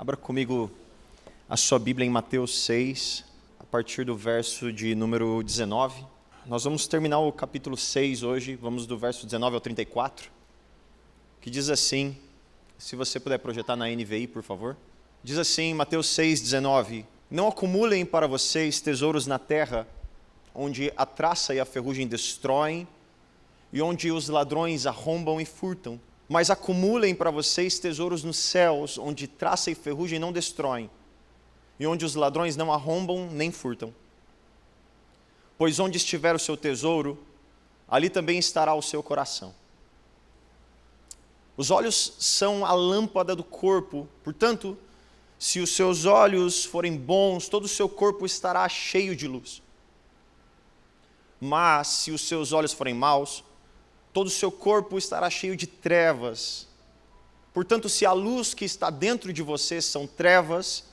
Abra comigo a sua Bíblia em Mateus 6, a partir do verso de número 19. Nós vamos terminar o capítulo 6 hoje, vamos do verso 19 ao 34, que diz assim, se você puder projetar na NVI, por favor. Diz assim, Mateus 6, 19, não acumulem para vocês tesouros na terra, onde a traça e a ferrugem destroem, e onde os ladrões arrombam e furtam. Mas acumulem para vocês tesouros nos céus, onde traça e ferrugem não destroem, e onde os ladrões não arrombam nem furtam. Pois onde estiver o seu tesouro, ali também estará o seu coração. Os olhos são a lâmpada do corpo, portanto, se os seus olhos forem bons, todo o seu corpo estará cheio de luz. Mas se os seus olhos forem maus, todo o seu corpo estará cheio de trevas. Portanto, se a luz que está dentro de você são trevas,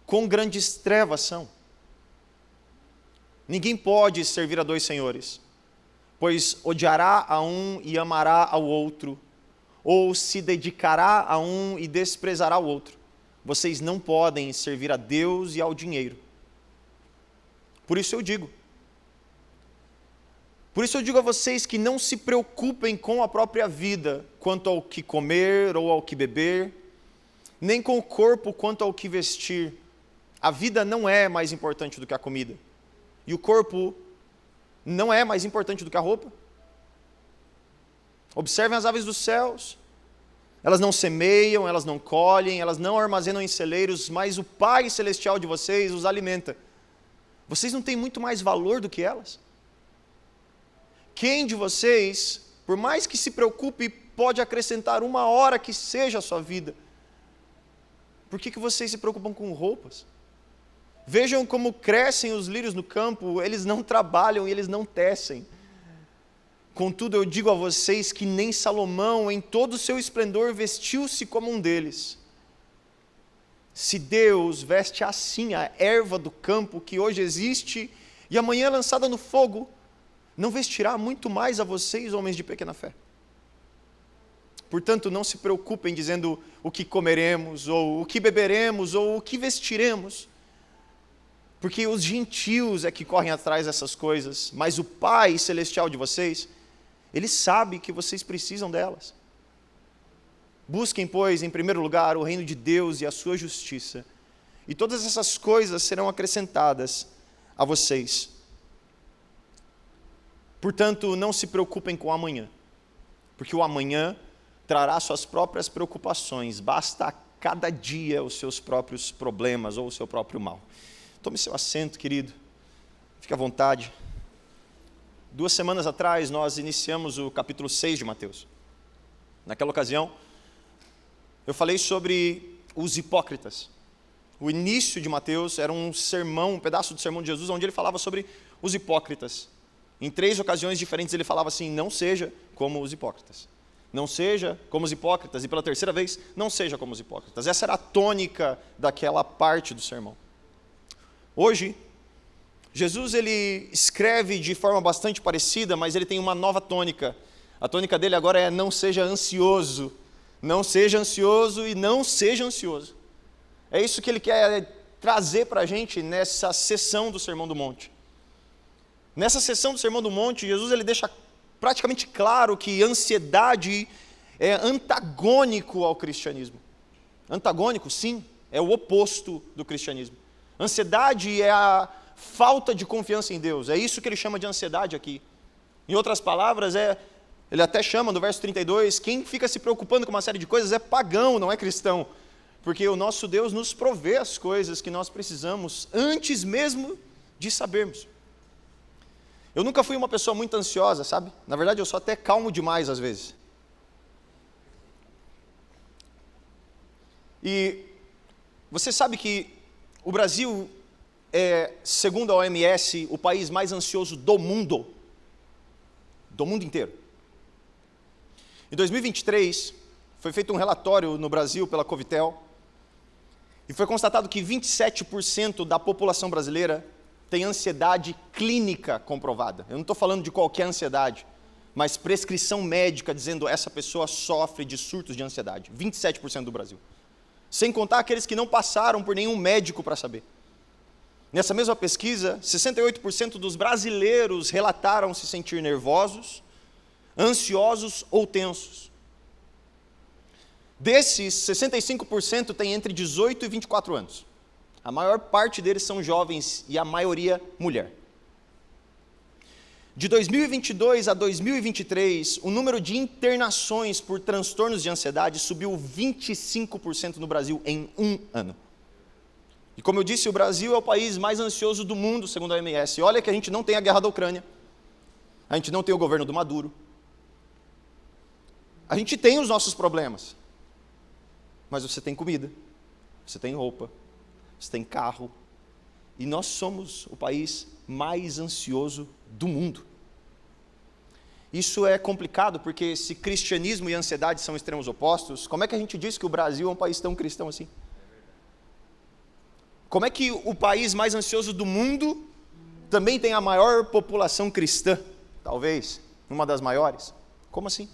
quão grandes trevas são? Ninguém pode servir a dois senhores, pois odiará a um e amará ao outro, ou se dedicará a um e desprezará o outro. Vocês não podem servir a Deus e ao dinheiro. Por isso eu digo a vocês que não se preocupem com a própria vida, quanto ao que comer ou ao que beber, nem com o corpo quanto ao que vestir. A vida não é mais importante do que a comida, e o corpo não é mais importante do que a roupa. Observem as aves dos céus, elas não semeiam, elas não colhem, elas não armazenam em celeiros, mas o Pai Celestial de vocês os alimenta. Vocês não têm muito mais valor do que elas? Quem de vocês, por mais que se preocupe, pode acrescentar uma hora que seja a sua vida? Por que vocês se preocupam com roupas? Vejam como crescem os lírios no campo, eles não trabalham e eles não tecem. Contudo, eu digo a vocês que nem Salomão, em todo o seu esplendor, vestiu-se como um deles. Se Deus veste assim a erva do campo que hoje existe e amanhã é lançada no fogo, não vestirá muito mais a vocês, homens de pequena fé? Portanto, não se preocupem dizendo o que comeremos, ou o que beberemos, ou o que vestiremos, porque os gentios é que correm atrás dessas coisas, mas o Pai Celestial de vocês, Ele sabe que vocês precisam delas. Busquem, pois, em primeiro lugar, o reino de Deus e a sua justiça, e todas essas coisas serão acrescentadas a vocês. Portanto, não se preocupem com o amanhã, porque o amanhã trará suas próprias preocupações, basta a cada dia os seus próprios problemas ou o seu próprio mal. Tome seu assento, querido, fique à vontade. 2 semanas atrás, nós iniciamos o capítulo 6 de Mateus. Naquela ocasião, eu falei sobre os hipócritas. O início de Mateus era um sermão, um pedaço do sermão de Jesus, onde ele falava sobre os hipócritas. Em 3 ocasiões diferentes ele falava assim, não seja como os hipócritas. Não seja como os hipócritas. E pela terceira vez, não seja como os hipócritas. Essa era a tônica daquela parte do sermão. Hoje, Jesus ele escreve de forma bastante parecida, mas ele tem uma nova tônica. A tônica dele agora é não seja ansioso. Não seja ansioso e não seja ansioso. É isso que ele quer trazer para a gente nessa sessão do Sermão do Monte. Nessa sessão do Sermão do Monte, Jesus ele deixa praticamente claro que ansiedade é antagônico ao cristianismo. Antagônico, sim, é o oposto do cristianismo. Ansiedade é a falta de confiança em Deus, é isso que ele chama de ansiedade aqui. Em outras palavras, ele até chama no verso 32, quem fica se preocupando com uma série de coisas é pagão, não é cristão. Porque o nosso Deus nos provê as coisas que nós precisamos antes mesmo de sabermos. Eu nunca fui uma pessoa muito ansiosa, sabe? Na verdade, eu sou até calmo demais às vezes. E você sabe que o Brasil é, segundo a OMS, o país mais ansioso do mundo inteiro. Em 2023, foi feito um relatório no Brasil pela Covitel, e foi constatado que 27% da população brasileira tem ansiedade clínica comprovada. Eu não estou falando de qualquer ansiedade, mas prescrição médica dizendo essa pessoa sofre de surtos de ansiedade. 27% do Brasil. sem contar aqueles que não passaram por nenhum médico para saber. Nessa mesma pesquisa, 68% dos brasileiros relataram se sentir nervosos, ansiosos ou tensos. Desses, 65% têm entre 18 e 24 anos. A maior parte deles são jovens e a maioria mulher. De 2022 a 2023, o número de internações por transtornos de ansiedade subiu 25% no Brasil em um ano. E como eu disse, o Brasil é o país mais ansioso do mundo, segundo a OMS. E olha que a gente não tem a guerra da Ucrânia, a gente não tem o governo do Maduro, a gente tem os nossos problemas, mas você tem comida, você tem roupa, você tem carro, e nós somos o país mais ansioso do mundo. Isso é complicado, porque se cristianismo e ansiedade são extremos opostos, como é que a gente diz que o Brasil é um país tão cristão assim? Como é que o país mais ansioso do mundo também tem a maior população cristã? Talvez, uma das maiores. Como assim?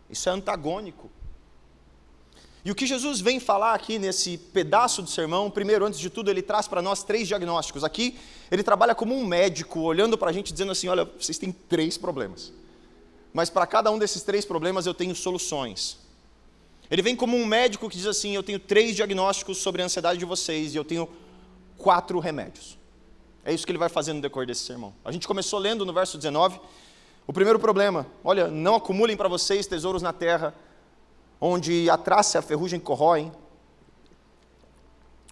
Isso é antagônico. E o que Jesus vem falar aqui nesse pedaço do sermão, primeiro, antes de tudo, ele traz para nós 3 diagnósticos. Aqui, ele trabalha como um médico, olhando para a gente, dizendo assim, olha, vocês têm 3 problemas. Mas para cada um desses 3 problemas eu tenho soluções. Ele vem como um médico que diz assim, eu tenho 3 diagnósticos sobre a ansiedade de vocês e eu tenho 4 remédios. É isso que ele vai fazer no decorrer desse sermão. A gente começou lendo no verso 19, o primeiro problema, olha, não acumulem para vocês tesouros na terra, onde a traça e a ferrugem corroem,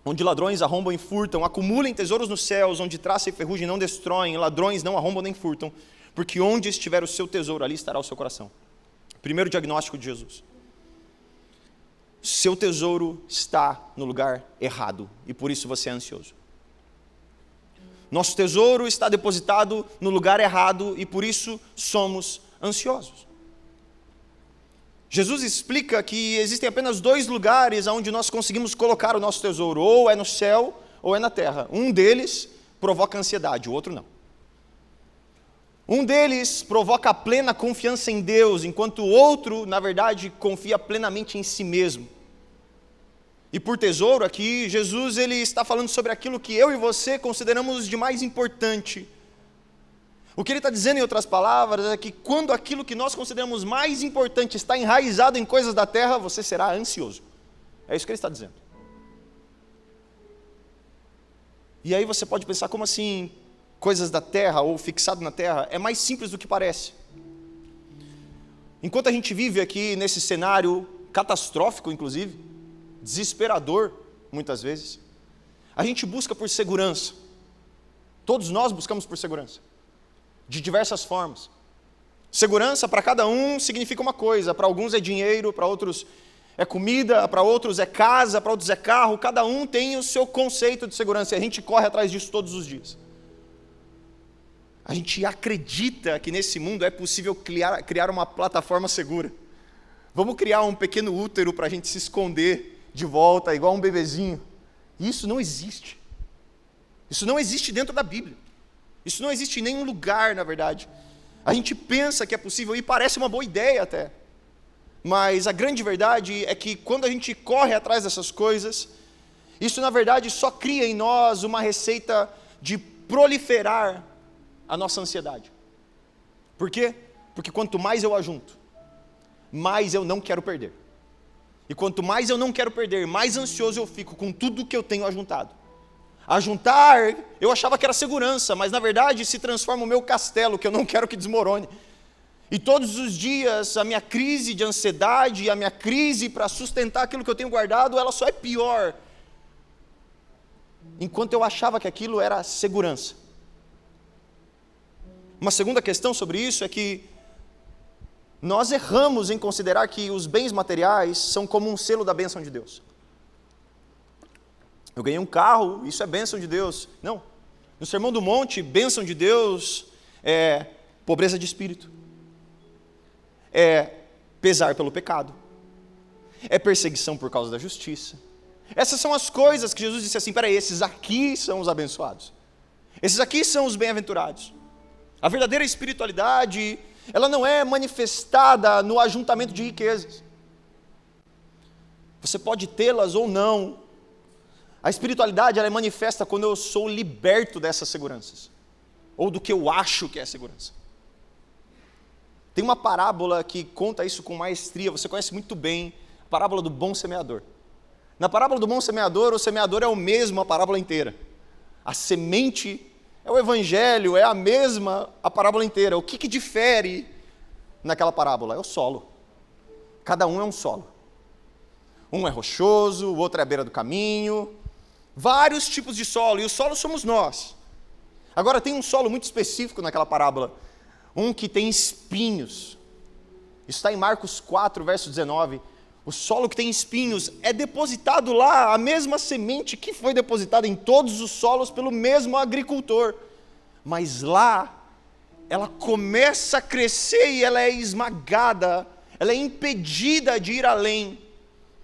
onde ladrões arrombam e furtam, acumulem tesouros nos céus, onde traça e ferrugem não destroem, ladrões não arrombam nem furtam, porque onde estiver o seu tesouro, ali estará o seu coração. Primeiro diagnóstico de Jesus. Seu tesouro está no lugar errado, e por isso você é ansioso. Nosso tesouro está depositado no lugar errado, e por isso somos ansiosos. Jesus explica que existem apenas 2 lugares onde nós conseguimos colocar o nosso tesouro, ou é no céu, ou é na terra. Um deles provoca ansiedade, o outro não. Um deles provoca a plena confiança em Deus, enquanto o outro, na verdade, confia plenamente em si mesmo. E por tesouro aqui, Jesus ele está falando sobre aquilo que eu e você consideramos de mais importante. O que ele está dizendo, em outras palavras, é que quando aquilo que nós consideramos mais importante está enraizado em coisas da terra, você será ansioso. É isso que ele está dizendo. E aí você pode pensar, como assim, coisas da terra ou fixado na terra? É mais simples do que parece. Enquanto a gente vive aqui nesse cenário catastrófico, inclusive, desesperador, muitas vezes, a gente busca por segurança. Todos nós buscamos por segurança. De diversas formas. Segurança para cada um significa uma coisa, para alguns é dinheiro, para outros é comida, para outros é casa, para outros é carro, cada um tem o seu conceito de segurança e a gente corre atrás disso todos os dias. A gente acredita que nesse mundo é possível criar uma plataforma segura. Vamos criar um pequeno útero para a gente se esconder de volta, igual um bebezinho. Isso não existe. Isso não existe dentro da Bíblia. Isso não existe em nenhum lugar, na verdade. A gente pensa que é possível e parece uma boa ideia até. Mas a grande verdade é que quando a gente corre atrás dessas coisas, isso na verdade só cria em nós uma receita de proliferar a nossa ansiedade. Por quê? Porque quanto mais eu ajunto, mais eu não quero perder. E quanto mais eu não quero perder, mais ansioso eu fico com tudo que eu tenho ajuntado. Ajuntar, eu achava que era segurança, mas na verdade se transforma o meu castelo, que eu não quero que desmorone. E todos os dias a minha crise de ansiedade, a minha crise para sustentar aquilo que eu tenho guardado, ela só é pior. Enquanto eu achava que aquilo era segurança. Uma segunda questão sobre isso é que nós erramos em considerar que os bens materiais são como um selo da bênção de Deus. Eu ganhei um carro, isso é bênção de Deus. Não. No Sermão do Monte, bênção de Deus é pobreza de espírito. É pesar pelo pecado. É perseguição por causa da justiça. Essas são as coisas que Jesus disse assim, peraí, esses aqui são os abençoados. Esses aqui são os bem-aventurados. A verdadeira espiritualidade, ela não é manifestada no ajuntamento de riquezas. Você pode tê-las ou não. A espiritualidade, ela é manifesta quando eu sou liberto dessas seguranças, ou do que eu acho que é segurança. Tem uma parábola que conta isso com maestria, você conhece muito bem, a parábola do bom semeador. Na parábola do bom semeador, o semeador é o mesmo a parábola inteira. A semente é o evangelho, é a mesma a parábola inteira. O que difere naquela parábola? É o solo. Cada um é um solo. Um é rochoso, o outro é à beira do caminho. Vários tipos de solo, e o solo somos nós. Agora tem um solo muito específico naquela parábola. Um que tem espinhos. Isso está em Marcos 4, verso 19. O solo que tem espinhos é depositado lá, a mesma semente que foi depositada em todos os solos pelo mesmo agricultor. Mas lá, ela começa a crescer e ela é esmagada, ela é impedida de ir além.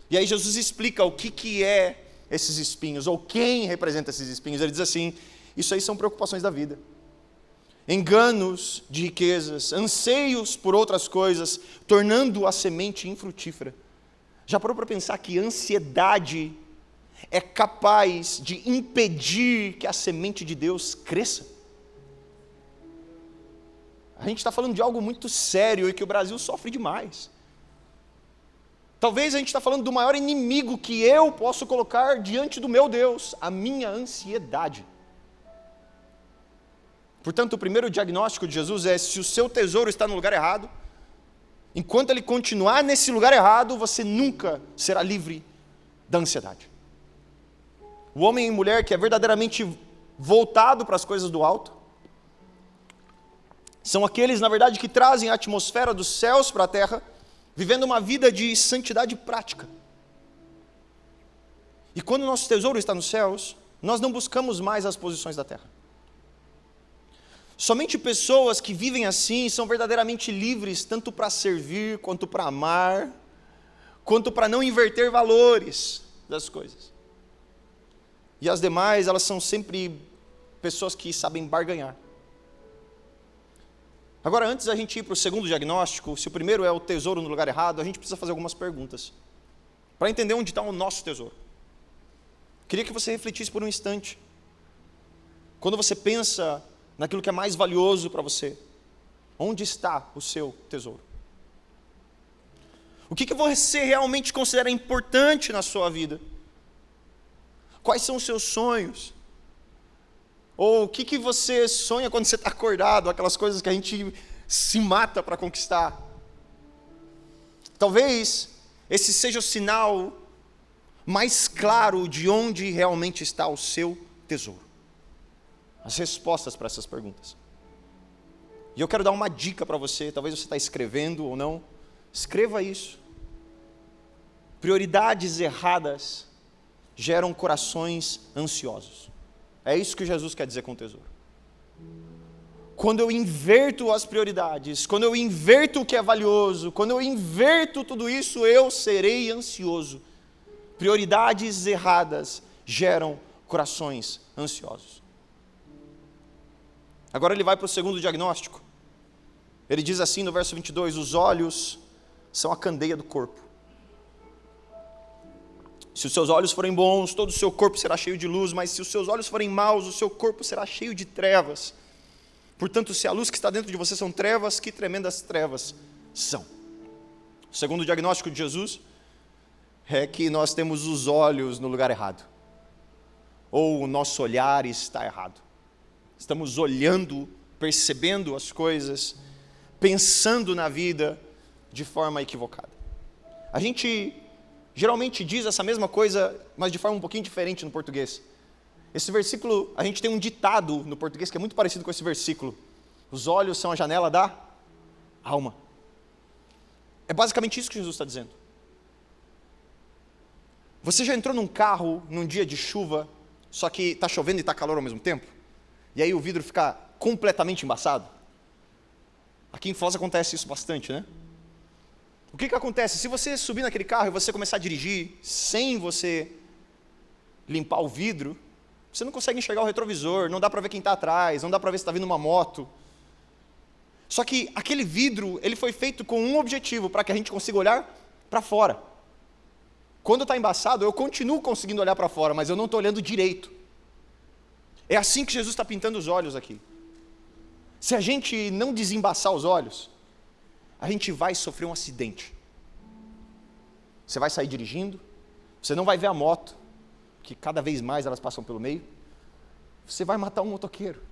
E aí Jesus explica o que é esses espinhos, ou quem representa esses espinhos. Ele diz assim, isso aí são preocupações da vida. Enganos de riquezas, anseios por outras coisas, tornando a semente infrutífera. Já parou para pensar que ansiedade é capaz de impedir que a semente de Deus cresça? A gente está falando de algo muito sério e que o Brasil sofre demais. Talvez a gente está falando do maior inimigo que eu posso colocar diante do meu Deus, a minha ansiedade. Portanto, o primeiro diagnóstico de Jesus é: se o seu tesouro está no lugar errado, enquanto ele continuar nesse lugar errado, você nunca será livre da ansiedade. O homem e mulher que é verdadeiramente voltado para as coisas do alto, são aqueles, na verdade, que trazem a atmosfera dos céus para a terra, vivendo uma vida de santidade prática. E quando o nosso tesouro está nos céus, nós não buscamos mais as posições da terra. Somente pessoas que vivem assim são verdadeiramente livres, tanto para servir, quanto para amar, quanto para não inverter valores das coisas. E as demais, elas são sempre pessoas que sabem barganhar. Agora, antes da gente ir para o segundo diagnóstico, se o primeiro é o tesouro no lugar errado, a gente precisa fazer algumas perguntas, para entender onde está o nosso tesouro. Queria que você refletisse por um instante. Quando você pensa naquilo que é mais valioso para você, onde está o seu tesouro? O que você realmente considera importante na sua vida? Quais são os seus sonhos? Ou o que você sonha quando você está acordado, aquelas coisas que a gente se mata para conquistar? Talvez esse seja o sinal mais claro de onde realmente está o seu tesouro. As respostas para essas perguntas. E eu quero dar uma dica para você, talvez você está escrevendo ou não, escreva isso. Prioridades erradas geram corações ansiosos. É isso que Jesus quer dizer com o tesouro. Quando eu inverto as prioridades, quando eu inverto o que é valioso, quando eu inverto tudo isso, eu serei ansioso. Prioridades erradas geram corações ansiosos. Agora ele vai para o segundo diagnóstico. Ele diz assim no verso 22, os olhos são a candeia do corpo. Se os seus olhos forem bons, todo o seu corpo será cheio de luz, mas se os seus olhos forem maus, o seu corpo será cheio de trevas. Portanto, se a luz que está dentro de você são trevas, que tremendas trevas são. O segundo diagnóstico de Jesus é que nós temos os olhos no lugar errado. Ou o nosso olhar está errado. Estamos olhando, percebendo as coisas, pensando na vida de forma equivocada. A gente geralmente diz essa mesma coisa, mas de forma um pouquinho diferente no português. Esse versículo, a gente tem um ditado no português que é muito parecido com esse versículo. Os olhos são a janela da alma. É basicamente isso que Jesus está dizendo. Você já entrou num carro num dia de chuva, só que está chovendo e está calor ao mesmo tempo? E aí o vidro fica completamente embaçado? Aqui em Foz acontece isso bastante, né? O que acontece? Se você subir naquele carro e você começar a dirigir sem você limpar o vidro, você não consegue enxergar o retrovisor, não dá para ver quem está atrás, não dá para ver se está vindo uma moto. Só que aquele vidro, ele foi feito com um objetivo, para que a gente consiga olhar para fora. Quando está embaçado, eu continuo conseguindo olhar para fora, mas eu não estou olhando direito. É assim que Jesus está pintando os olhos aqui. Se a gente não desembaçar os olhos, a gente vai sofrer um acidente. Você vai sair dirigindo, você não vai ver a moto, que cada vez mais elas passam pelo meio. Você vai matar um motoqueiro.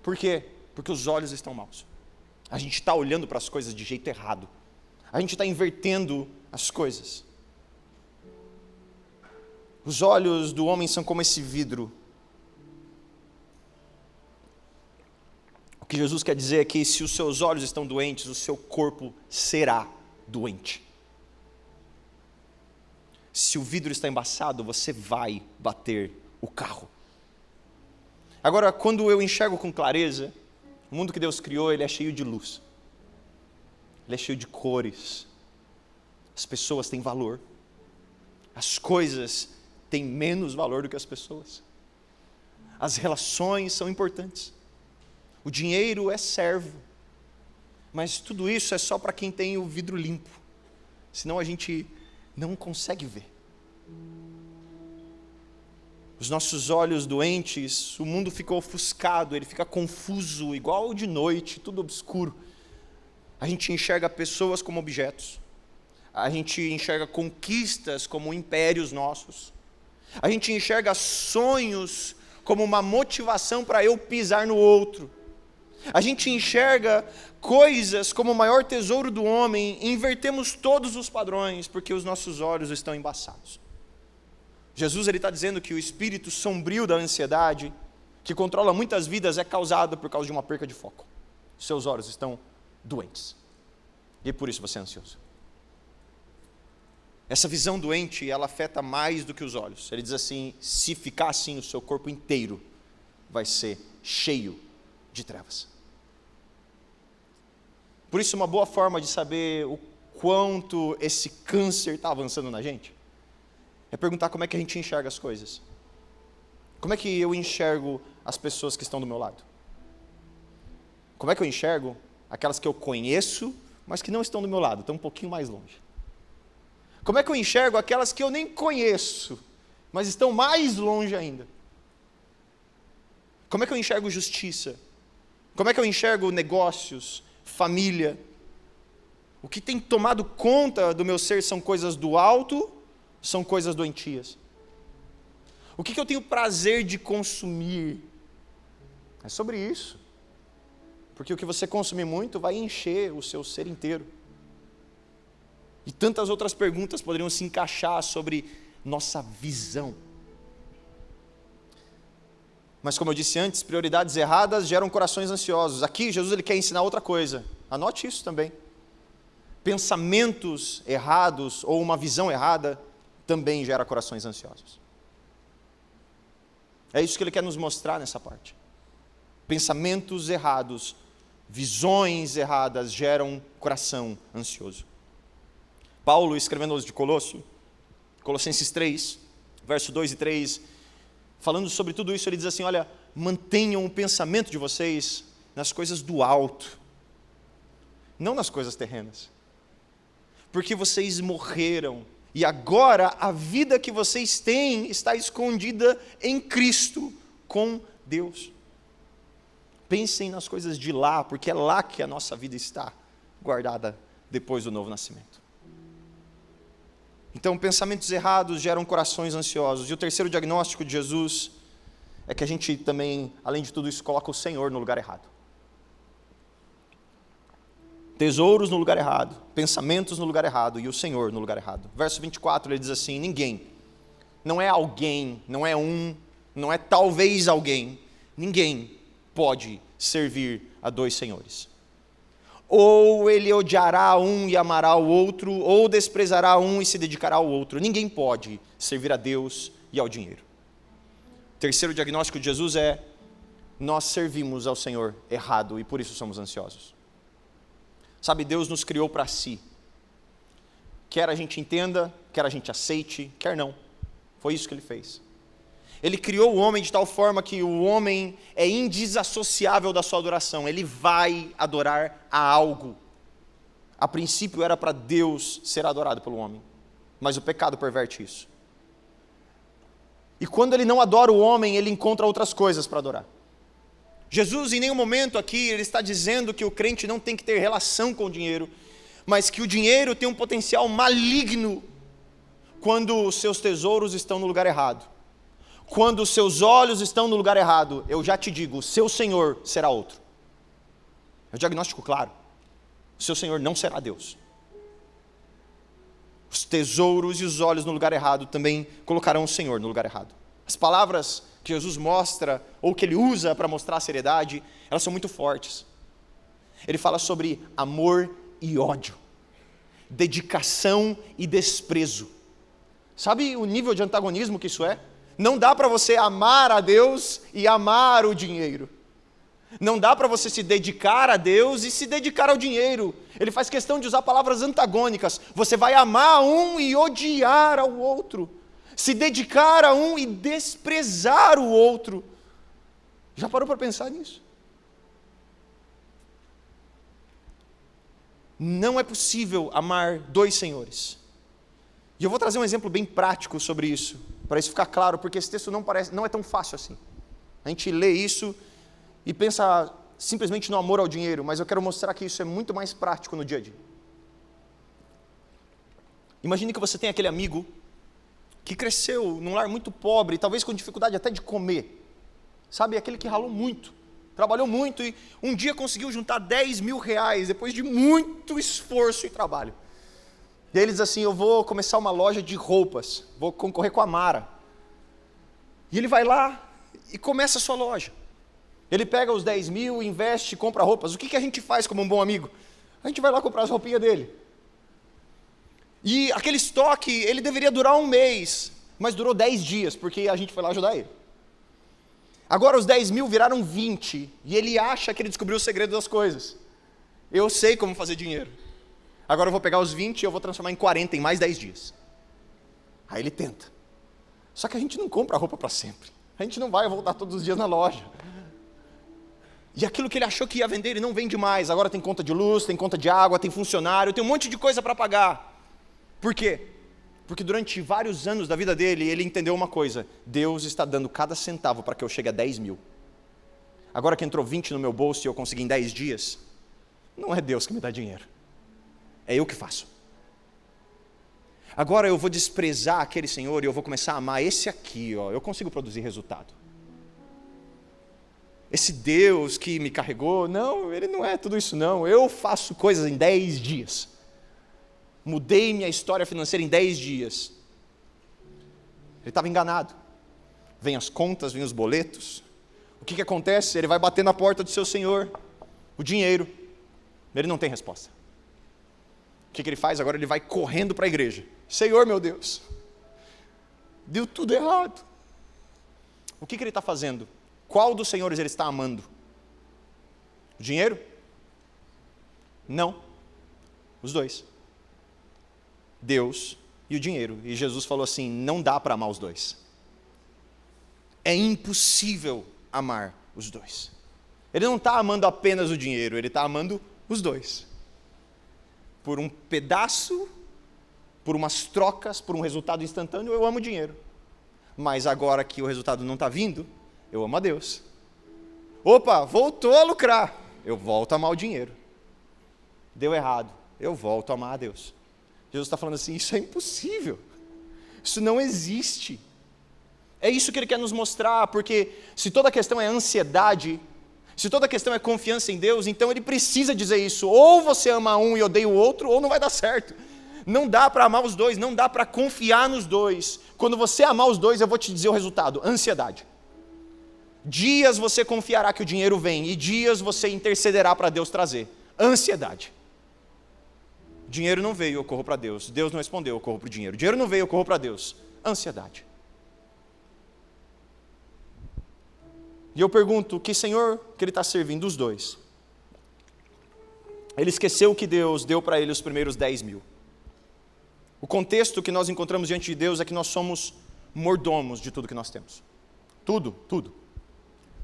Por quê? Porque os olhos estão maus. A gente está olhando para as coisas de jeito errado. A gente está invertendo as coisas. Os olhos do homem são como esse vidro. O que Jesus quer dizer é que se os seus olhos estão doentes, o seu corpo será doente. Se o vidro está embaçado, você vai bater o carro. Agora, quando eu enxergo com clareza, o mundo que Deus criou, ele é cheio de luz. Ele é cheio de cores. As pessoas têm valor. As coisas têm menos valor do que as pessoas. As relações são importantes. O dinheiro é servo. Mas tudo isso é só para quem tem o vidro limpo. Senão a gente não consegue ver. Os nossos olhos doentes, o mundo fica ofuscado, ele fica confuso, igual de noite, tudo obscuro. A gente enxerga pessoas como objetos. A gente enxerga conquistas como impérios nossos. A gente enxerga sonhos como uma motivação para eu pisar no outro. A gente enxerga coisas como o maior tesouro do homem e invertemos todos os padrões porque os nossos olhos estão embaçados. Jesus está dizendo que o espírito sombrio da ansiedade, que controla muitas vidas, é causado por causa de uma perca de foco. Seus olhos estão doentes. E por isso você é ansioso. Essa visão doente, ela afeta mais do que os olhos. Ele diz assim, se ficar assim, o seu corpo inteiro vai ser cheio de trevas. Por isso, uma boa forma de saber o quanto esse câncer está avançando na gente, é perguntar como é que a gente enxerga as coisas. Como é que eu enxergo as pessoas que estão do meu lado? Como é que eu enxergo aquelas que eu conheço, mas que não estão do meu lado, estão um pouquinho mais longe? Como é que eu enxergo aquelas que eu nem conheço, mas estão mais longe ainda? Como é que eu enxergo justiça? Como é que eu enxergo negócios, família? O que tem tomado conta do meu ser são coisas do alto, são coisas doentias. O que eu tenho prazer de consumir? É sobre isso. Porque o que você consumir muito vai encher o seu ser inteiro. E tantas outras perguntas poderiam se encaixar sobre nossa visão. Mas como eu disse antes, prioridades erradas geram corações ansiosos. Aqui Jesus ele quer ensinar outra coisa. Anote isso também. Pensamentos errados ou uma visão errada também gera corações ansiosos. É isso que ele quer nos mostrar nessa parte. Pensamentos errados, visões erradas geram coração ansioso. Paulo, escrevendo aos de Colossenses 3, verso 2 e 3, falando sobre tudo isso, ele diz assim, olha, mantenham o pensamento de vocês nas coisas do alto, não nas coisas terrenas. Porque vocês morreram, e agora a vida que vocês têm está escondida em Cristo, com Deus. Pensem nas coisas de lá, porque é lá que a nossa vida está guardada depois do novo nascimento. Então, pensamentos errados geram corações ansiosos. E o terceiro diagnóstico de Jesus é que a gente também, além de tudo isso, coloca o Senhor no lugar errado. Tesouros no lugar errado, pensamentos no lugar errado e o Senhor no lugar errado. Verso 24, ele diz assim, ninguém, não é alguém, não é um, não é talvez alguém, ninguém pode servir a dois senhores. Ou ele odiará um e amará o outro, ou desprezará um e se dedicará ao outro. Ninguém pode servir a Deus e ao dinheiro. O terceiro diagnóstico de Jesus é, nós servimos ao Senhor errado e por isso somos ansiosos. Sabe, Deus nos criou para si. Quer a gente entenda, quer a gente aceite, quer não. Foi isso que ele fez. Ele criou o homem de tal forma que o homem é indesassociável da sua adoração. Ele vai adorar a algo. A princípio era para Deus ser adorado pelo homem. mas o pecado perverte isso. E quando ele não adora o homem, ele encontra outras coisas para adorar. Jesus, em nenhum momento aqui, ele está dizendo que o crente não tem que ter relação com o dinheiro, mas que o dinheiro tem um potencial maligno quando os seus tesouros estão no lugar errado. Quando os seus olhos estão no lugar errado, eu já te digo, o seu Senhor será outro. É um diagnóstico claro. O seu Senhor não será Deus. Os tesouros e os olhos no lugar errado também colocarão o Senhor no lugar errado. As palavras que Jesus mostra, ou que ele usa para mostrar a seriedade, elas são muito fortes. Ele fala sobre amor e ódio, dedicação e desprezo. Sabe o nível de antagonismo que isso é? Não dá para você amar a Deus e amar o dinheiro. Não dá para você se dedicar a Deus e se dedicar ao dinheiro. Ele faz questão de usar palavras antagônicas. Você vai amar um e odiar ao outro. Se dedicar a um e desprezar o outro. Já parou para pensar nisso? Não é possível amar dois senhores. E eu vou trazer um exemplo bem prático sobre isso, para isso ficar claro, porque esse texto não é tão fácil assim. A gente lê isso e pensa simplesmente no amor ao dinheiro, mas eu quero mostrar que isso é muito mais prático no dia a dia. Imagine que você tem aquele amigo que cresceu num lar muito pobre, talvez com dificuldade até de comer. Sabe, aquele que ralou muito, trabalhou muito e um dia conseguiu juntar 10 mil reais, depois de muito esforço e trabalho. E aí ele diz assim, eu vou começar uma loja de roupas, vou concorrer com a Mara. E ele vai lá e começa a sua loja. Ele pega os 10 mil, investe, compra roupas. O que a gente faz como um bom amigo? A gente vai lá comprar as roupinhas dele. E aquele estoque, ele deveria durar um mês, mas durou 10 dias, porque a gente foi lá ajudar ele. Agora os 10 mil viraram 20, e ele acha que ele descobriu o segredo das coisas. Eu sei como fazer dinheiro. Agora eu vou pegar os 20 e eu vou transformar em 40 em mais 10 dias. Aí ele tenta. Só que a gente não compra roupa para sempre. A gente não vai voltar todos os dias na loja. E aquilo que ele achou que ia vender, ele não vende mais. Agora tem conta de luz, tem conta de água, tem funcionário, tem um monte de coisa para pagar. Por quê? Porque durante vários anos da vida dele, ele entendeu uma coisa. Deus está dando cada centavo para que eu chegue a 10 mil. Agora que entrou 20 no meu bolso e eu consegui em 10 dias, não é Deus que me dá dinheiro. É eu que faço. Agora eu vou desprezar aquele Senhor e eu vou começar a amar esse aqui, ó. Eu consigo produzir resultado. Esse Deus que me carregou, não, ele não é tudo isso não. Eu faço coisas em 10 dias. Mudei minha história financeira em 10 dias. Ele estava enganado. Vem as contas, vem os boletos. O que acontece? Ele vai bater na porta do seu Senhor. O dinheiro. Ele não tem resposta. O que ele faz? Agora ele vai correndo para a igreja. Senhor, meu Deus, deu tudo errado. O que ele está fazendo? Qual dos senhores ele está amando? O dinheiro? Não. Os dois. Deus e o dinheiro. E Jesus falou assim, não dá para amar os dois. É impossível amar os dois. Ele não está amando apenas o dinheiro, ele está amando os dois. Por um pedaço, por umas trocas, por um resultado instantâneo, eu amo o dinheiro. Mas agora que o resultado não está vindo, eu amo a Deus. Opa, voltou a lucrar. Eu volto a amar o dinheiro. Deu errado. Eu volto a amar a Deus. Jesus está falando assim, isso é impossível. Isso não existe. É isso que ele quer nos mostrar, porque se toda a questão é ansiedade, se toda a questão é confiança em Deus, então ele precisa dizer isso. Ou você ama um e odeia o outro, ou não vai dar certo. Não dá para amar os dois, não dá para confiar nos dois. Quando você amar os dois, eu vou te dizer o resultado, ansiedade. Dias você confiará que o dinheiro vem, e dias você intercederá para Deus trazer. Ansiedade. Dinheiro não veio, eu corro para Deus. Deus não respondeu, eu corro para o dinheiro. Dinheiro não veio, eu corro para Deus. Ansiedade. E eu pergunto, que Senhor que ele está servindo? Os dois. Ele esqueceu que Deus deu para ele os primeiros 10 mil. O contexto que nós encontramos diante de Deus é que nós somos mordomos de tudo que nós temos. Tudo, tudo.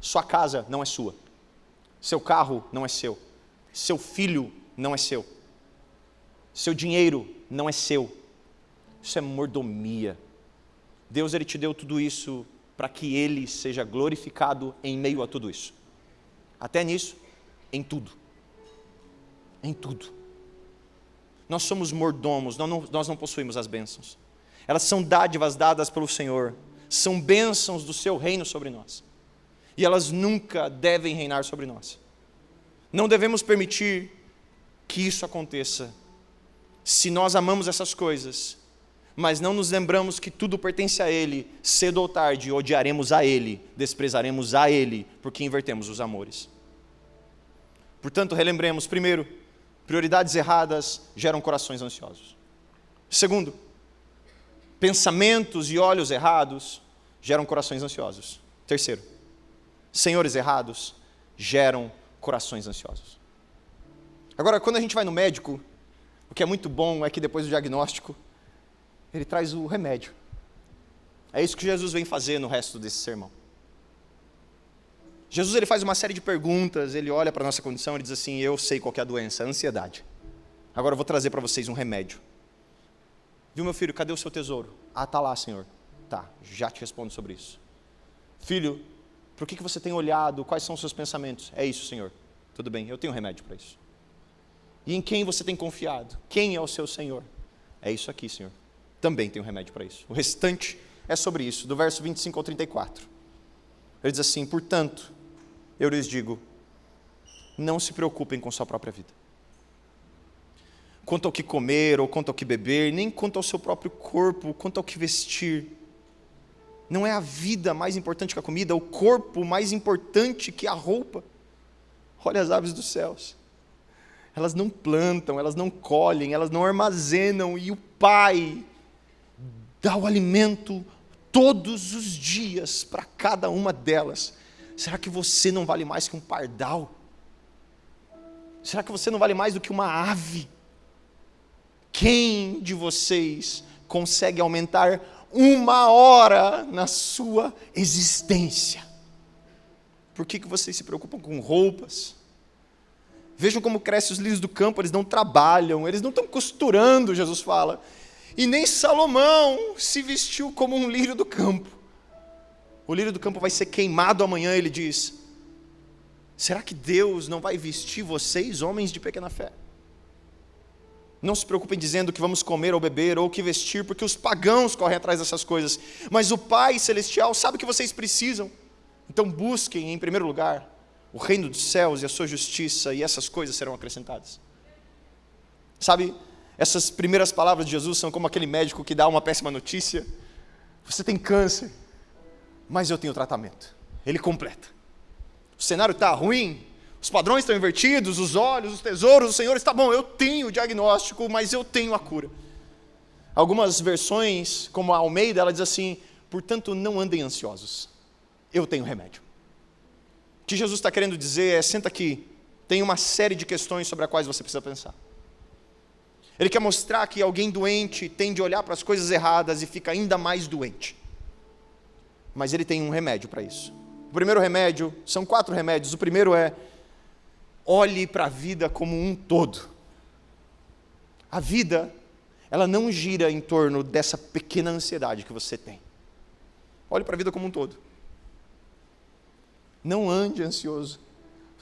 Sua casa não é sua. Seu carro não é seu. Seu filho não é seu. Seu dinheiro não é seu. Isso é mordomia. Deus, Ele te deu tudo isso para que Ele seja glorificado em meio a tudo isso. Até nisso, em tudo. Em tudo. Nós somos mordomos, nós não possuímos as bênçãos. Elas são dádivas dadas pelo Senhor. São bênçãos do seu reino sobre nós. E elas nunca devem reinar sobre nós. Não devemos permitir que isso aconteça. Se nós amamos essas coisas, mas não nos lembramos que tudo pertence a Ele, cedo ou tarde odiaremos a Ele, desprezaremos a Ele, porque invertemos os amores. Portanto, relembremos, primeiro, prioridades erradas geram corações ansiosos. Segundo, pensamentos e olhos errados geram corações ansiosos. Terceiro, senhores errados geram corações ansiosos. Agora, quando a gente vai no médico, o que é muito bom é que depois do diagnóstico, ele traz o remédio. É isso que Jesus vem fazer no resto desse sermão. Jesus, ele faz uma série de perguntas, ele olha para a nossa condição e diz assim: eu sei qual que é a doença, a ansiedade. Agora eu vou trazer para vocês um remédio. Viu, meu filho, cadê o seu tesouro? Ah, está lá, Senhor. Tá, já te respondo sobre isso. Filho, por que você tem olhado? Quais são os seus pensamentos? É isso, Senhor. Tudo bem, eu tenho um remédio para isso. E em quem você tem confiado? Quem é o seu Senhor? É isso aqui, Senhor. Também tem um remédio para isso. O restante é sobre isso, do verso 25 ao 34. Ele diz assim: portanto, eu lhes digo, não se preocupem com sua própria vida. Quanto ao que comer ou quanto ao que beber, nem quanto ao seu próprio corpo, quanto ao que vestir. Não é a vida mais importante que a comida, o corpo mais importante que a roupa. Olha as aves dos céus. Elas não plantam, elas não colhem, elas não armazenam, e o Pai dá o alimento todos os dias para cada uma delas. Será que você não vale mais que um pardal? Será que você não vale mais do que uma ave? Quem de vocês consegue aumentar 1 hora na sua existência? Por que vocês se preocupam com roupas? Vejam como crescem os lírios do campo, eles não trabalham, eles não estão costurando, Jesus fala. E nem Salomão se vestiu como um lírio do campo. O lírio do campo vai ser queimado amanhã, ele diz. Será que Deus não vai vestir vocês, homens de pequena fé? Não se preocupem dizendo que vamos comer ou beber ou o que vestir, porque os pagãos correm atrás dessas coisas. Mas o Pai Celestial sabe o que vocês precisam. Então busquem em primeiro lugar o reino dos céus e a sua justiça, e essas coisas serão acrescentadas. Sabe, essas primeiras palavras de Jesus são como aquele médico que dá uma péssima notícia. Você tem câncer, mas eu tenho tratamento. Ele completa. O cenário está ruim, os padrões estão invertidos, os olhos, os tesouros, o Senhor está bom, eu tenho o diagnóstico, mas eu tenho a cura. Algumas versões, como a Almeida, ela diz assim: portanto não andem ansiosos, eu tenho remédio. O que Jesus está querendo dizer é: senta aqui, tem uma série de questões sobre as quais você precisa pensar. Ele quer mostrar que alguém doente tende a olhar para as coisas erradas e fica ainda mais doente. Mas ele tem um remédio para isso. O primeiro remédio, são 4 remédios. O primeiro é: olhe para a vida como um todo. A vida, ela não gira em torno dessa pequena ansiedade que você tem. Olhe para a vida como um todo. Não ande ansioso.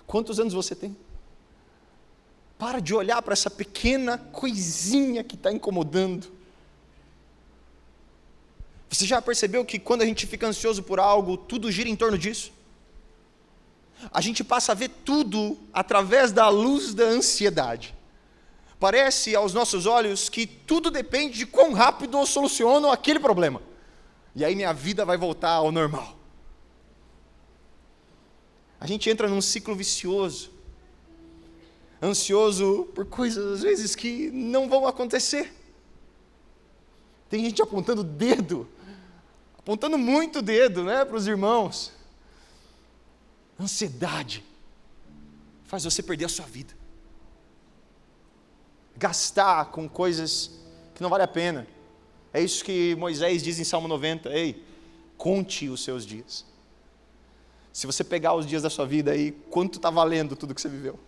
Quantos anos você tem? Para de olhar para essa pequena coisinha que está incomodando. Você já percebeu que quando a gente fica ansioso por algo, tudo gira em torno disso? A gente passa a ver tudo através da luz da ansiedade. Parece aos nossos olhos que tudo depende de quão rápido eu soluciono aquele problema. E aí minha vida vai voltar ao normal. A gente entra num ciclo vicioso. Ansioso por coisas, às vezes, que não vão acontecer. Tem gente apontando o dedo, apontando muito o dedo, para os irmãos. Ansiedade faz você perder a sua vida. Gastar com coisas que não vale a pena. É isso que Moisés diz em Salmo 90. Ei, conte os seus dias. Se você pegar os dias da sua vida aí, quanto está valendo tudo que você viveu?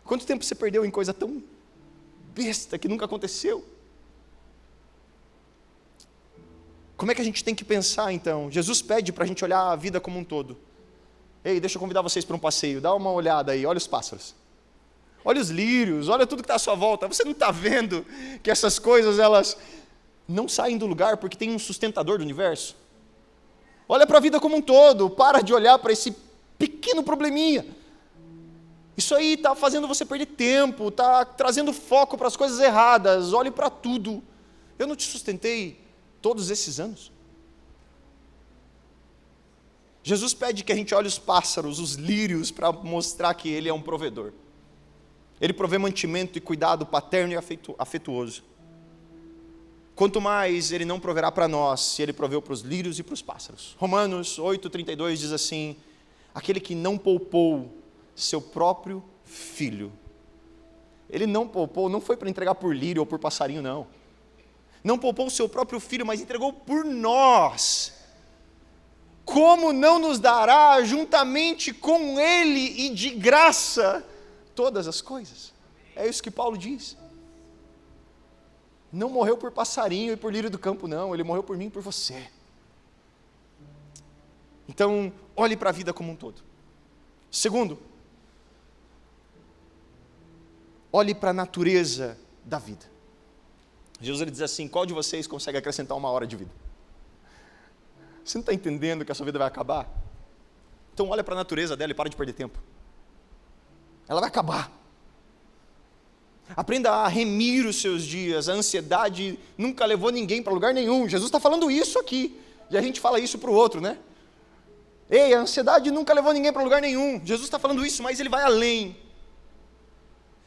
Quanto tempo você perdeu em coisa tão besta que nunca aconteceu? Como é que a gente tem que pensar então? Jesus pede para a gente olhar a vida como um todo. Ei, deixa eu convidar vocês para um passeio, dá uma olhada aí, olha os pássaros. Olha os lírios, olha tudo que está à sua volta. Você não está vendo que essas coisas, elas não saem do lugar porque tem um sustentador do universo? Olha para a vida como um todo, para de olhar para esse pequeno probleminha. Isso aí está fazendo você perder tempo, está trazendo foco para as coisas erradas. Olhe para tudo. Eu não te sustentei todos esses anos? Jesus pede que a gente olhe os pássaros, os lírios, para mostrar que Ele é um provedor. Ele provê mantimento e cuidado paterno e afetuoso. Quanto mais Ele não proverá para nós, se Ele proveu para os lírios e para os pássaros. Romanos 8,32 diz assim: aquele que não poupou seu próprio filho. Ele não poupou, não foi para entregar por lírio ou por passarinho, não. Não poupou o seu próprio filho, mas entregou por nós. Como não nos dará juntamente com Ele e de graça todas as coisas? É isso que Paulo diz. Não morreu por passarinho e por lírio do campo, não. Ele morreu por mim e por você. Então, olhe para a vida como um todo. Segundo, olhe para a natureza da vida. Jesus ele diz assim: qual de vocês consegue acrescentar 1 hora de vida? Você não está entendendo que a sua vida vai acabar? Então olha para a natureza dela e para de perder tempo. Ela vai acabar. Aprenda a remir os seus dias. A ansiedade nunca levou ninguém para lugar nenhum. Jesus está falando isso aqui. E a gente fala isso para o outro, né? Ei, a ansiedade nunca levou ninguém para lugar nenhum. Jesus está falando isso, mas ele vai além.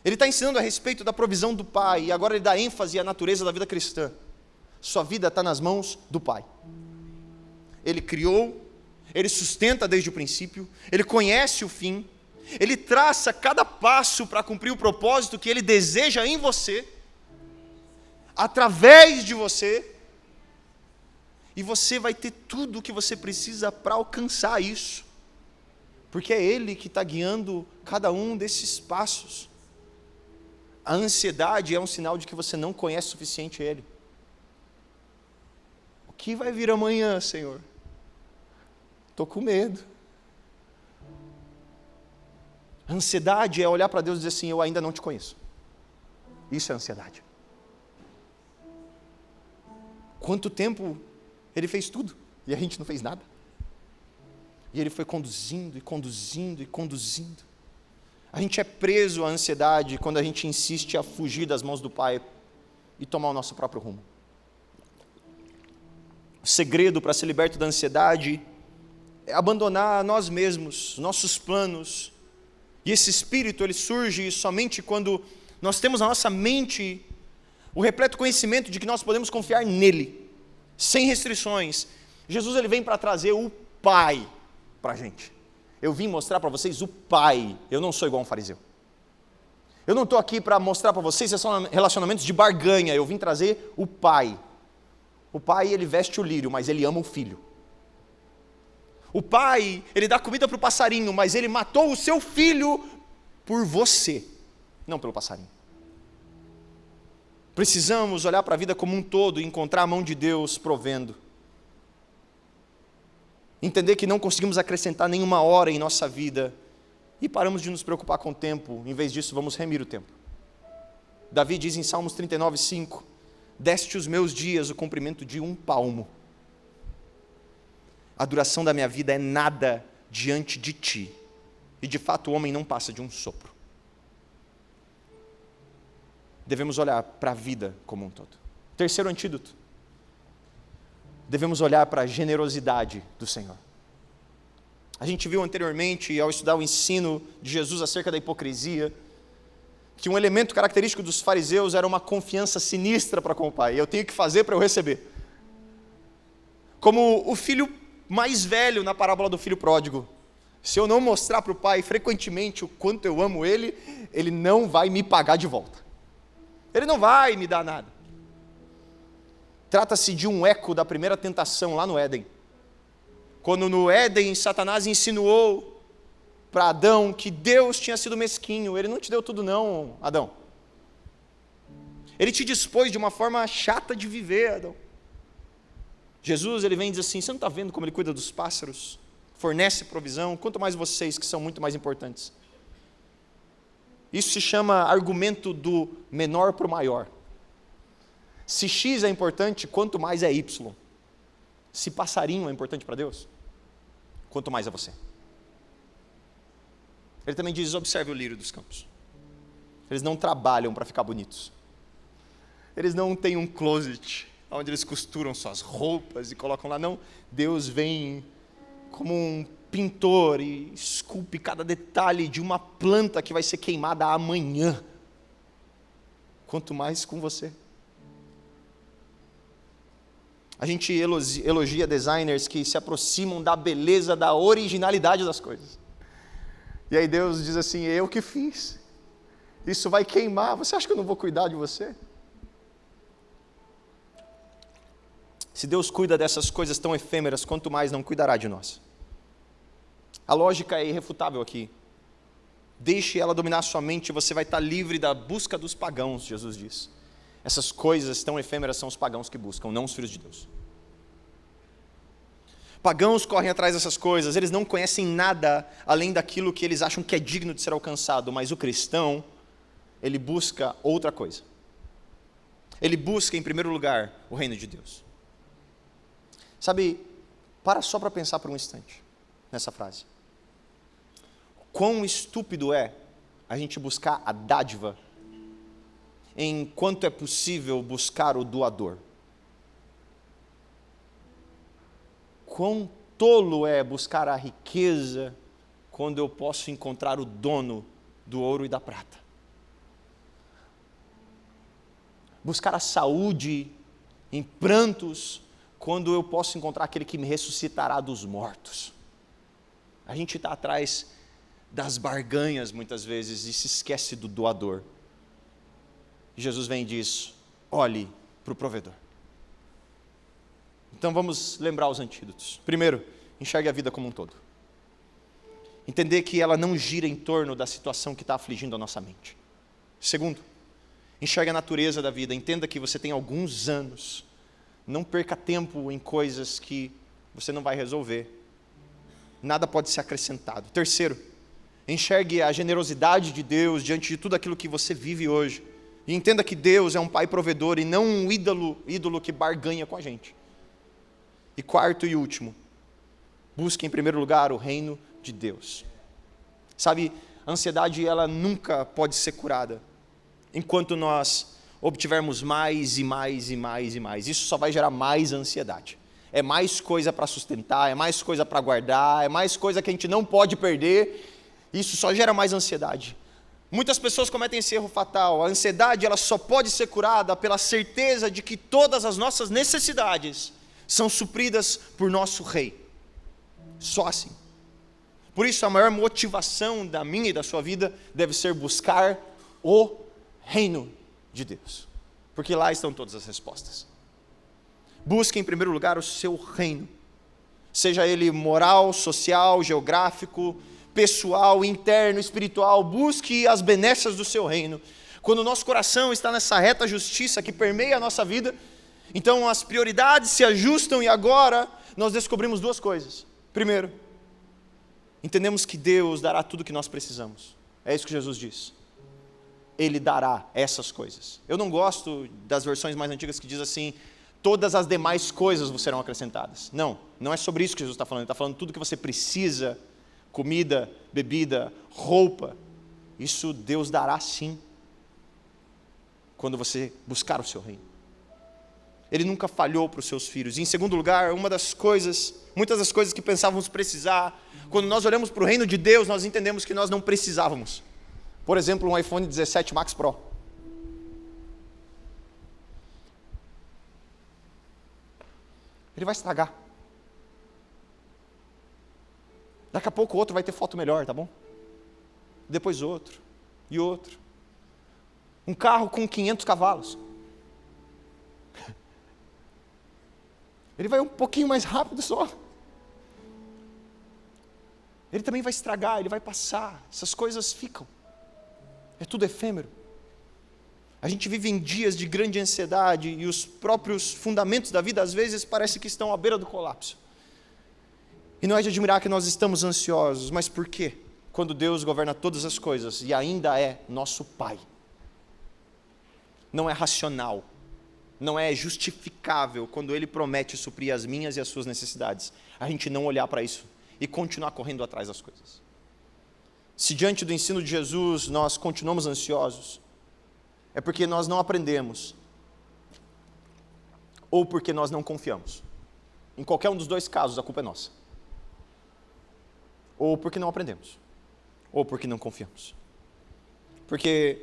Ele está ensinando a respeito da provisão do Pai. E agora ele dá ênfase à natureza da vida cristã. Sua vida está nas mãos do Pai. Ele criou, Ele sustenta desde o princípio, Ele conhece o fim, Ele traça cada passo para cumprir o propósito que Ele deseja em você, através de você, e você vai ter tudo o que você precisa para alcançar isso, porque é Ele que está guiando cada um desses passos. A ansiedade é um sinal de que você não conhece o suficiente Ele. O que vai vir amanhã, Senhor? Estou com medo. A ansiedade é olhar para Deus e dizer assim: eu ainda não te conheço. Isso é ansiedade. Quanto tempo Ele fez tudo e a gente não fez nada? E Ele foi conduzindo e conduzindo e conduzindo. A gente é preso à ansiedade quando a gente insiste a fugir das mãos do Pai e tomar o nosso próprio rumo. O segredo para ser liberto da ansiedade é abandonar nós mesmos, nossos planos. E esse espírito, ele surge somente quando nós temos na nossa mente o repleto conhecimento de que nós podemos confiar nele, sem restrições. Jesus ele vem para trazer o Pai para a gente. Eu vim mostrar para vocês o Pai. Eu não sou igual um fariseu. Eu não estou aqui para mostrar para vocês relacionamentos de barganha. Eu vim trazer o Pai. O Pai, ele veste o lírio, mas ele ama o filho. O Pai, ele dá comida para o passarinho, mas ele matou o seu filho por você, não pelo passarinho. Precisamos olhar para a vida como um todo e encontrar a mão de Deus provendo. Entender que não conseguimos acrescentar nenhuma hora em nossa vida e paramos de nos preocupar com o tempo. Em vez disso, vamos remir o tempo. Davi diz em Salmos 39:5: deste os meus dias o comprimento de 1 palmo. A duração da minha vida é nada diante de ti. E de fato o homem não passa de um sopro. Devemos olhar para a vida como um todo. Terceiro antídoto. Devemos olhar para a generosidade do Senhor. A gente viu anteriormente, ao estudar o ensino de Jesus acerca da hipocrisia, que um elemento característico dos fariseus era uma confiança sinistra para com o Pai. Eu tenho que fazer para eu receber. Como o filho mais velho na parábola do filho pródigo. Se eu não mostrar para o Pai frequentemente o quanto eu amo Ele, Ele não vai me pagar de volta. Ele não vai me dar nada. Trata-se de um eco da primeira tentação lá no Éden. Quando no Éden Satanás insinuou para Adão que Deus tinha sido mesquinho. Ele não te deu tudo não, Adão. Ele te dispôs de uma forma chata de viver, Adão. Jesus, ele vem e diz assim, você não está vendo como ele cuida dos pássaros? Fornece provisão, quanto mais vocês que são muito mais importantes. Isso se chama argumento do menor para o maior. Se X é importante, quanto mais é Y. Se passarinho é importante para Deus, quanto mais é você. Ele também diz, observe o lírio dos campos. Eles não trabalham para ficar bonitos. Eles não têm um closet onde eles costuram suas roupas e colocam lá. Não, Deus vem como um pintor e esculpe cada detalhe de uma planta que vai ser queimada amanhã. Quanto mais com você. A gente elogia designers que se aproximam da beleza, da originalidade das coisas. E aí Deus diz assim, eu que fiz. Isso vai queimar, você acha que eu não vou cuidar de você? Se Deus cuida dessas coisas tão efêmeras, quanto mais não cuidará de nós? A lógica é irrefutável aqui. Deixe ela dominar sua mente e você vai estar livre da busca dos pagãos, Jesus diz. Essas coisas tão efêmeras são os pagãos que buscam, não os filhos de Deus. Pagãos correm atrás dessas coisas, eles não conhecem nada além daquilo que eles acham que é digno de ser alcançado, mas o cristão, ele busca outra coisa. Ele busca, em primeiro lugar, o reino de Deus. Sabe, para só para pensar por um instante nessa frase. Quão estúpido é a gente buscar a dádiva enquanto é possível buscar o doador. Quão tolo é buscar a riqueza quando eu posso encontrar o dono do ouro e da prata. Buscar a saúde em prantos quando eu posso encontrar aquele que me ressuscitará dos mortos. A gente está atrás das barganhas muitas vezes e se esquece do doador. Jesus vem e diz, olhe para o provedor. Então vamos lembrar os antídotos. Primeiro, enxergue a vida como um todo. Entender que ela não gira em torno da situação que está afligindo a nossa mente. Segundo, enxergue a natureza da vida. Entenda que você tem alguns anos. Não perca tempo em coisas que você não vai resolver. Nada pode ser acrescentado. Terceiro, enxergue a generosidade de Deus diante de tudo aquilo que você vive hoje. E entenda que Deus é um pai provedor e não um ídolo que barganha com a gente. E quarto e último, busque em primeiro lugar o reino de Deus. Sabe, a ansiedade ela nunca pode ser curada enquanto nós obtivermos mais e mais e mais e mais. Isso só vai gerar mais ansiedade. É mais coisa para sustentar, é mais coisa para guardar, é mais coisa que a gente não pode perder. Isso só gera mais ansiedade. Muitas pessoas cometem esse erro fatal. A ansiedade ela só pode ser curada pela certeza de que todas as nossas necessidades são supridas por nosso Rei. Só assim. Por isso a maior motivação da minha e da sua vida deve ser buscar o reino de Deus. Porque lá estão todas as respostas. Busque em primeiro lugar o seu reino. Seja ele moral, social, geográfico, pessoal, interno, espiritual. Busque as benesses do seu reino. Quando o nosso coração está nessa reta justiça que permeia a nossa vida, então as prioridades se ajustam e agora nós descobrimos duas coisas. Primeiro, entendemos que Deus dará tudo o que nós precisamos. É isso que Jesus diz. Ele dará essas coisas. Eu não gosto das versões mais antigas que diz assim, todas as demais coisas vos serão acrescentadas. Não, não é sobre isso que Jesus está falando. Ele está falando tudo que você precisa, comida, bebida, roupa. Isso Deus dará sim, quando você buscar o seu reino. Ele nunca falhou para os seus filhos. E em segundo lugar, muitas das coisas que pensávamos precisar, quando nós olhamos para o reino de Deus, nós entendemos que nós não precisávamos. Por exemplo, um iPhone 17 Max Pro. Ele vai estragar. Daqui a pouco o outro vai ter foto melhor, tá bom? Depois outro, e outro. Um carro com 500 cavalos. Ele vai um pouquinho mais rápido só. Ele também vai estragar, ele vai passar. Essas coisas ficam. É tudo efêmero. A gente vive em dias de grande ansiedade e os próprios fundamentos da vida, às vezes, parece que estão à beira do colapso. E não é de admirar que nós estamos ansiosos, mas por quê? Quando Deus governa todas as coisas e ainda é nosso Pai. Não é racional, não é justificável quando Ele promete suprir as minhas e as suas necessidades. A gente não olhar para isso e continuar correndo atrás das coisas. Se diante do ensino de Jesus nós continuamos ansiosos, é porque nós não aprendemos, ou porque nós não confiamos. Em qualquer um dos dois casos, a culpa é nossa. Ou porque não aprendemos, ou porque não confiamos. Porque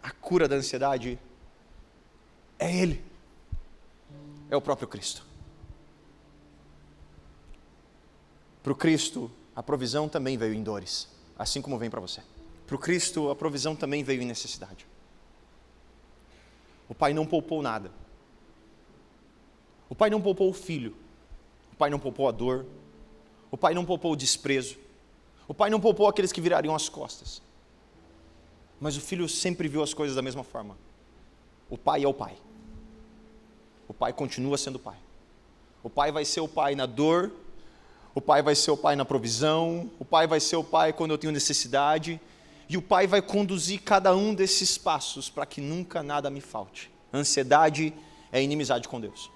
a cura da ansiedade é Ele, é o próprio Cristo. Para o Cristo, a provisão também veio em dores, assim como vem para você. Para o Cristo, a provisão também veio em necessidade. O Pai não poupou nada. O Pai não poupou o Filho. O Pai não poupou a dor. O Pai não poupou o desprezo. O Pai não poupou aqueles que virariam as costas. Mas o Filho sempre viu as coisas da mesma forma. O Pai é o Pai. O Pai continua sendo o Pai. O Pai vai ser o Pai na dor. O Pai vai ser o Pai na provisão. O Pai vai ser o Pai quando eu tenho necessidade. E o Pai vai conduzir cada um desses passos para que nunca nada me falte. Ansiedade é inimizade com Deus.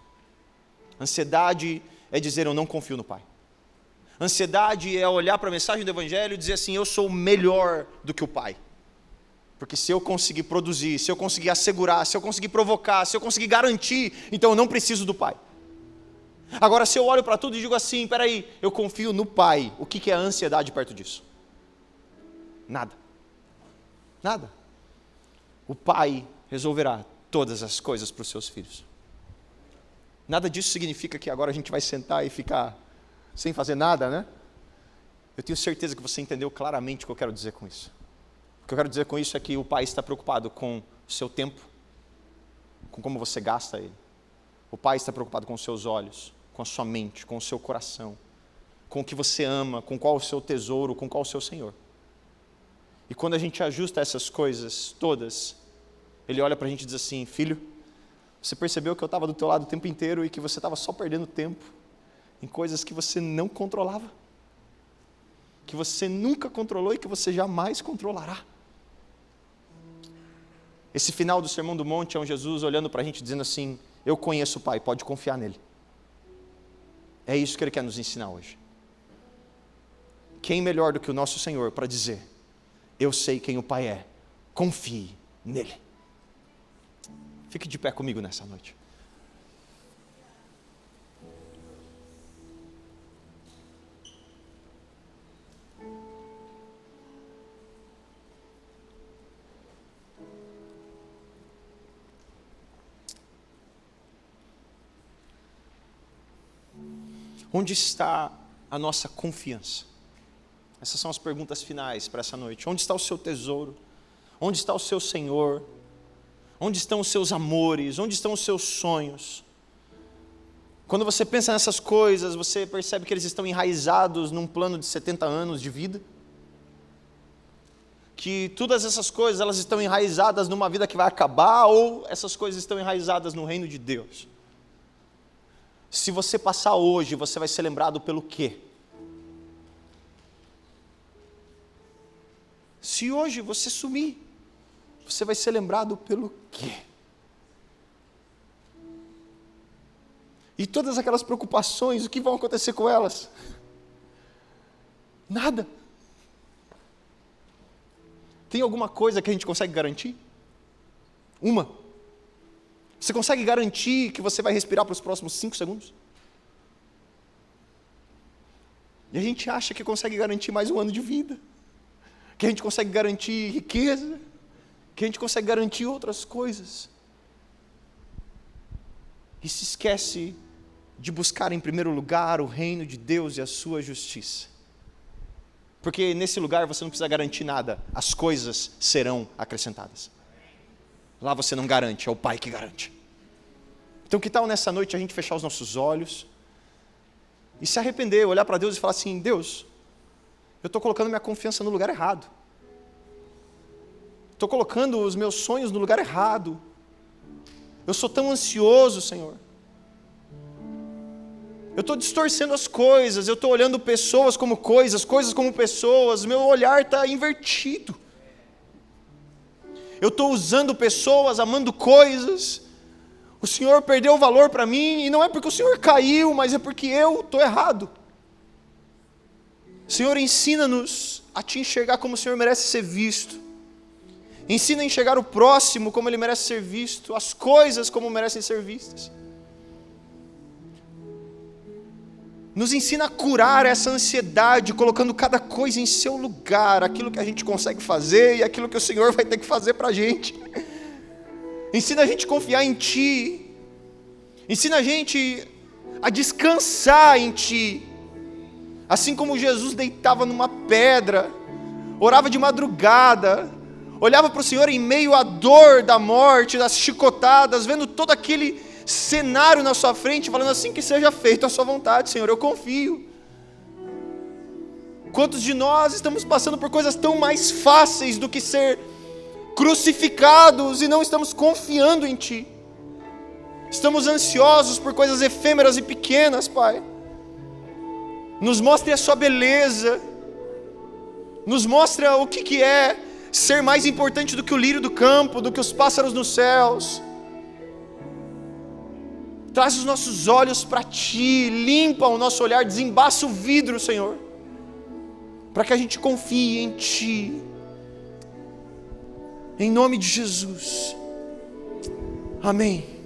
Ansiedade é dizer eu não confio no Pai. Ansiedade é olhar para a mensagem do Evangelho e dizer assim, eu sou melhor do que o Pai. Porque se eu conseguir produzir, se eu conseguir assegurar, se eu conseguir provocar, se eu conseguir garantir, então eu não preciso do Pai. Agora, se eu olho para tudo e digo assim, peraí, eu confio no Pai, o que é a ansiedade perto disso? Nada. Nada. O Pai resolverá todas as coisas para os seus filhos. Nada disso significa que agora a gente vai sentar e ficar sem fazer nada, né? Eu tenho certeza que você entendeu claramente o que eu quero dizer com isso. O que eu quero dizer com isso é que o Pai está preocupado com o seu tempo, com como você gasta ele. O Pai está preocupado com os seus olhos, com a sua mente, com o seu coração, com o que você ama, com qual o seu tesouro, com qual o seu Senhor. E quando a gente ajusta essas coisas todas, Ele olha para a gente e diz assim, filho, você percebeu que eu estava do teu lado o tempo inteiro e que você estava só perdendo tempo em coisas que você não controlava, que você nunca controlou e que você jamais controlará. Esse final do Sermão do Monte é um Jesus olhando para a gente dizendo assim, eu conheço o Pai, pode confiar nele. É isso que Ele quer nos ensinar hoje. Quem melhor do que o nosso Senhor para dizer, eu sei quem o Pai é, confie nele. Fique de pé comigo nessa noite. Onde está a nossa confiança? Essas são as perguntas finais para essa noite. Onde está o seu tesouro? Onde está o seu Senhor? Onde estão os seus amores? Onde estão os seus sonhos? Quando você pensa nessas coisas, você percebe que eles estão enraizados num plano de 70 anos de vida? Que todas essas coisas elas estão enraizadas numa vida que vai acabar ou essas coisas estão enraizadas no reino de Deus? Se você passar hoje, você vai ser lembrado pelo quê? Se hoje você sumir, você vai ser lembrado pelo quê? E todas aquelas preocupações, o que vão acontecer com elas? Nada. Tem alguma coisa que a gente consegue garantir? Uma. Você consegue garantir que você vai respirar para os próximos 5 segundos? E a gente acha que consegue garantir mais um ano de vida. Que a gente consegue garantir riqueza. Que a gente consegue garantir outras coisas. E se esquece de buscar em primeiro lugar o reino de Deus e a sua justiça. Porque nesse lugar você não precisa garantir nada. As coisas serão acrescentadas. Lá você não garante, é o Pai que garante. Então que tal nessa noite a gente fechar os nossos olhos e se arrepender, olhar para Deus e falar assim, Deus, eu estou colocando minha confiança no lugar errado. Estou colocando os meus sonhos no lugar errado. Eu sou tão ansioso, Senhor. Eu estou distorcendo as coisas, eu estou olhando pessoas como coisas, coisas como pessoas, meu olhar está invertido. Eu estou usando pessoas, amando coisas. O Senhor perdeu o valor para mim, e não é porque o Senhor caiu, mas é porque eu estou errado. Senhor, ensina-nos a Te enxergar como o Senhor merece ser visto. Ensina a enxergar o próximo como ele merece ser visto, as coisas como merecem ser vistas. Nos ensina a curar essa ansiedade, colocando cada coisa em seu lugar, aquilo que a gente consegue fazer e aquilo que o Senhor vai ter que fazer para a gente. Ensina a gente a confiar em Ti. Ensina a gente a descansar em Ti. Assim como Jesus deitava numa pedra, orava de madrugada, olhava para o Senhor em meio à dor da morte, das chicotadas, vendo todo aquele cenário na sua frente, falando assim: que seja feito a sua vontade, Senhor, eu confio. Quantos de nós estamos passando por coisas tão mais fáceis do que ser crucificados e não estamos confiando em Ti? Estamos ansiosos por coisas efêmeras e pequenas, Pai. Nos mostre a Sua beleza, nos mostra o que é ser mais importante do que o lírio do campo, do que os pássaros nos céus. Traz os nossos olhos para Ti, limpa o nosso olhar, desembaça o vidro, Senhor, para que a gente confie em Ti, em nome de Jesus, amém.